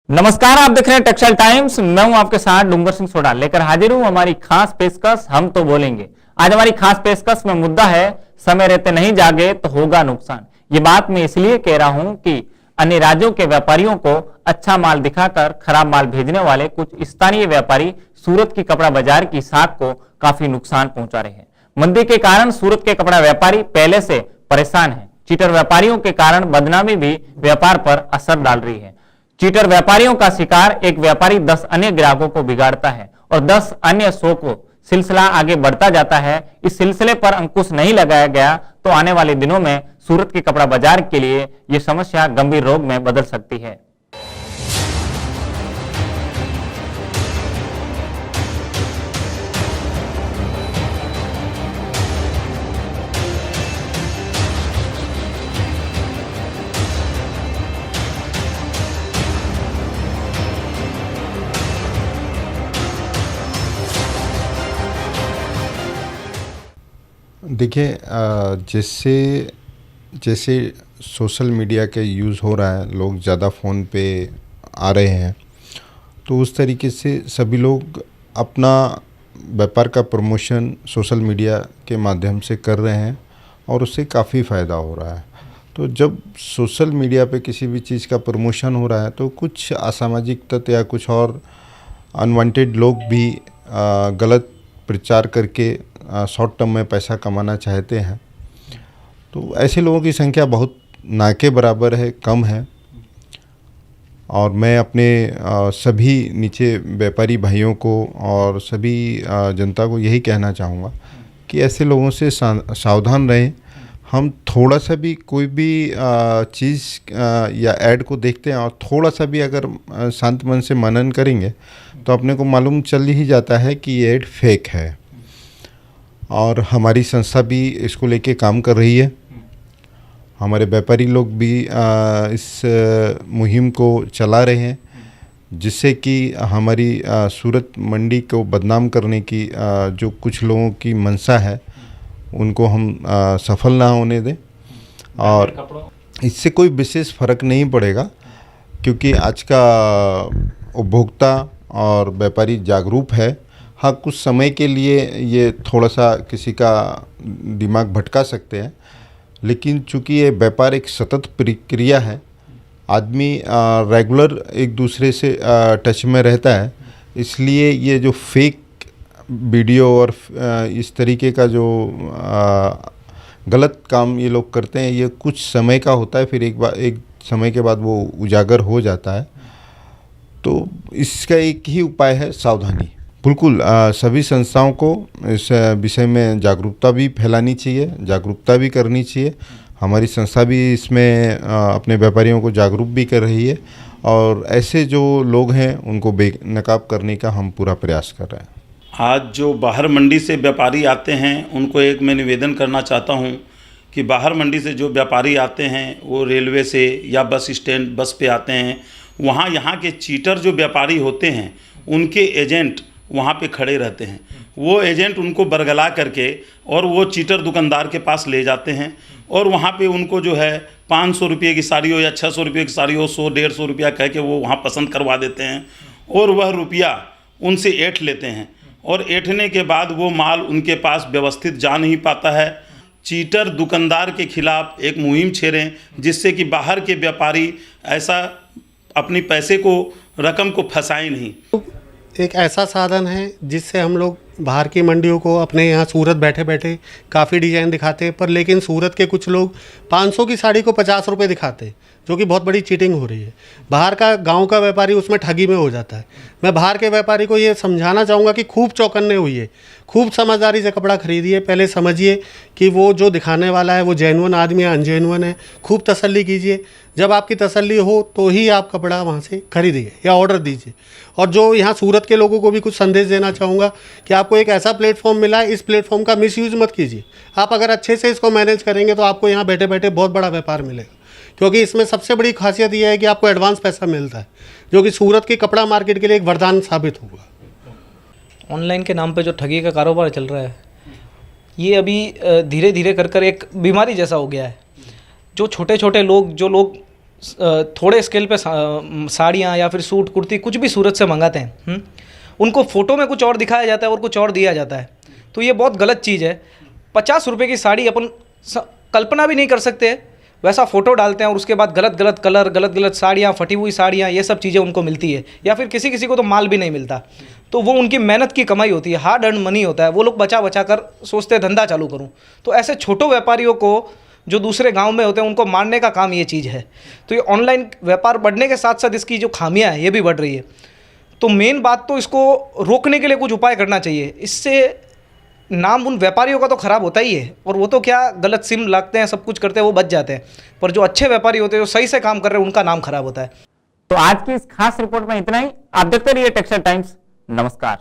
नमस्कार, आप देख रहे हैं टेक्सटाइल टाइम्स। मैं हूं आपके साथ डूंगर सिंह सोडा लेकर हाजिर हूं हमारी खास पेशकश हम तो बोलेंगे। आज हमारी खास पेशकश में मुद्दा है समय रहते नहीं जागे तो होगा नुकसान। ये बात मैं इसलिए कह रहा हूं कि अन्य राज्यों के व्यापारियों को अच्छा माल दिखाकर खराब माल भेजने वाले कुछ स्थानीय व्यापारी सूरत की कपड़ा बाजार की साख को काफी नुकसान पहुंचा रहे हैं। मंदी के कारण सूरत के कपड़ा व्यापारी पहले से परेशान है। चीटर व्यापारियों के कारण बदनामी भी व्यापार पर असर डाल रही है। चीटर व्यापारियों का शिकार एक व्यापारी 10 अन्य ग्राहकों को बिगाड़ता है और 10 अन्य 100 को सिलसिला आगे बढ़ता जाता है। इस सिलसिले पर अंकुश नहीं लगाया गया तो आने वाले दिनों में सूरत के कपड़ा बाजार के लिए यह समस्या गंभीर रोग में बदल सकती है। देखिए, जैसे जैसे सोशल मीडिया का यूज़ हो रहा है, लोग ज़्यादा फ़ोन पे आ रहे हैं, तो उस तरीके से सभी लोग अपना व्यापार का प्रमोशन सोशल मीडिया के माध्यम से कर रहे हैं और उससे काफ़ी फ़ायदा हो रहा है। तो जब सोशल मीडिया पे किसी भी चीज़ का प्रमोशन हो रहा है तो कुछ असामाजिक तत्व या कुछ और अनवांटेड लोग भी गलत प्रचार करके शॉर्ट टर्म में पैसा कमाना चाहते हैं। तो ऐसे लोगों की संख्या बहुत ना के बराबर है, कम है। और मैं अपने सभी नीचे व्यापारी भाइयों को और सभी जनता को यही कहना चाहूँगा कि ऐसे लोगों से सावधान रहें। हम थोड़ा सा भी कोई भी चीज़ या ऐड को देखते हैं और थोड़ा सा भी अगर शांत मन से मनन करेंगे तो अपने को मालूम चल ही जाता है कि ये ऐड फेक है। और हमारी संस्था भी इसको लेके काम कर रही है। हमारे व्यापारी लोग भी इस मुहिम को चला रहे हैं, जिससे कि हमारी सूरत मंडी को बदनाम करने की जो कुछ लोगों की मंशा है उनको हम सफल ना होने दें। और इससे कोई विशेष फ़र्क नहीं पड़ेगा, क्योंकि आज का उपभोक्ता और व्यापारी जागरूक है। हाँ, कुछ समय के लिए ये थोड़ा सा किसी का दिमाग भटका सकते हैं, लेकिन चूंकि ये व्यापार एक सतत प्रक्रिया है, आदमी रेगुलर एक दूसरे से टच में रहता है, इसलिए ये जो फेक वीडियो और इस तरीके का जो गलत काम ये लोग करते हैं, ये कुछ समय का होता है, फिर एक समय के बाद वो उजागर हो जाता है। तो इसका एक ही उपाय है, सावधानी। बिल्कुल, सभी संस्थाओं को इस विषय में जागरूकता भी फैलानी चाहिए, जागरूकता भी करनी चाहिए। हमारी संस्था भी इसमें अपने व्यापारियों को जागरूक भी कर रही है और ऐसे जो लोग हैं उनको बेनकाब करने का हम पूरा प्रयास कर रहे हैं। आज जो बाहर मंडी से व्यापारी आते हैं उनको एक मैं निवेदन करना चाहता हूं कि बाहर मंडी से जो व्यापारी आते हैं वो रेलवे से या बस स्टैंड बस पे आते हैं। वहाँ यहाँ के चीटर जो व्यापारी होते हैं उनके एजेंट वहाँ पे खड़े रहते हैं। वो एजेंट उनको बरगला करके और वो चीटर दुकानदार के पास ले जाते हैं और वहाँ पे उनको जो है 500 रुपये की साड़ी हो या 600 रुपये की साड़ी हो, 100-150 रुपया कह के वो वहाँ पसंद करवा देते हैं और वह रुपया उनसे ऐंठ लेते हैं और ऐंठने के बाद वो माल उनके पास व्यवस्थित जा नहीं पाता है। चीटर दुकानदार के खिलाफ एक मुहिम छेड़ें, जिससे कि बाहर के व्यापारी ऐसा अपनी पैसे को रकम को फंसाए नहीं। एक ऐसा साधन है जिससे हम लोग बाहर की मंडियों को अपने यहाँ सूरत बैठे बैठे काफ़ी डिज़ाइन दिखाते हैं, पर लेकिन सूरत के कुछ लोग 500 की साड़ी को 50 रुपये दिखाते हैं, जो कि बहुत बड़ी चीटिंग हो रही है। बाहर का गांव का व्यापारी उसमें ठगी में हो जाता है। मैं बाहर के व्यापारी को ये समझाना चाहूँगा कि खूब चौकन्ने हुई, खूब समझदारी से कपड़ा खरीदिए। पहले समझिए कि वो जो दिखाने वाला है वो जेन्युइन आदमी है, अनजेन्युइन है। खूब तसल्ली कीजिए। जब आपकी तसल्ली हो तो ही आप कपड़ा वहाँ से खरीदिए या ऑर्डर दीजिए। और जो यहाँ सूरत के लोगों को भी कुछ संदेश देना चाहूँगा कि आपको एक ऐसा प्लेटफॉर्म मिला है, इस प्लेटफॉर्म का मिसयूज़ मत कीजिए। आप अगर अच्छे से इसको मैनेज करेंगे तो आपको यहाँ बैठे बैठे बहुत बड़ा व्यापार मिलेगा, क्योंकि इसमें सबसे बड़ी खासियत यह है कि आपको एडवांस पैसा मिलता है, जो कि सूरत की कपड़ा मार्केट के लिए एक वरदान साबित होगा। ऑनलाइन के नाम पे जो ठगी का कारोबार चल रहा है, ये अभी धीरे धीरे कर एक बीमारी जैसा हो गया है। जो छोटे छोटे लोग थोड़े स्केल पे साड़ियाँ या फिर सूट कुर्ती कुछ भी सूरत से मंगाते हैं, उनको फ़ोटो में कुछ और दिखाया जाता है और कुछ और दिया जाता है। तो ये बहुत गलत चीज़ है। 50 रुपये की साड़ी अपन कल्पना भी नहीं कर सकते, वैसा फ़ोटो डालते हैं और उसके बाद गलत गलत कलर, गलत गलत साड़ियाँ, फटी हुई साड़ियाँ, ये सब चीज़ें उनको मिलती है। या फिर किसी किसी को तो माल भी नहीं मिलता। तो वो उनकी मेहनत की कमाई होती है, हार्ड अर्न मनी होता है। वो लोग बचा बचा कर सोचते हैं धंधा चालू करूँ। तो ऐसे छोटे व्यापारियों को जो दूसरे गांव में होते हैं उनको मारने का काम ये चीज़ है। तो ये ऑनलाइन व्यापार बढ़ने के साथ साथ इसकी जो खामियां हैं ये भी बढ़ रही है। तो मेन बात तो इसको रोकने के लिए कुछ उपाय करना चाहिए। इससे नाम उन व्यापारियों का तो ख़राब होता ही है, और वो तो क्या गलत सिम लगते हैं, सब कुछ करते हैं, वो बच जाते हैं। पर जो अच्छे व्यापारी होते हैं, जो सही से काम कर रहे हैं, उनका नाम खराब होता है। तो आज की इस खास रिपोर्ट में इतना ही। आप देखते रहिए टेक्सटाइल टाइम्स। नमस्कार।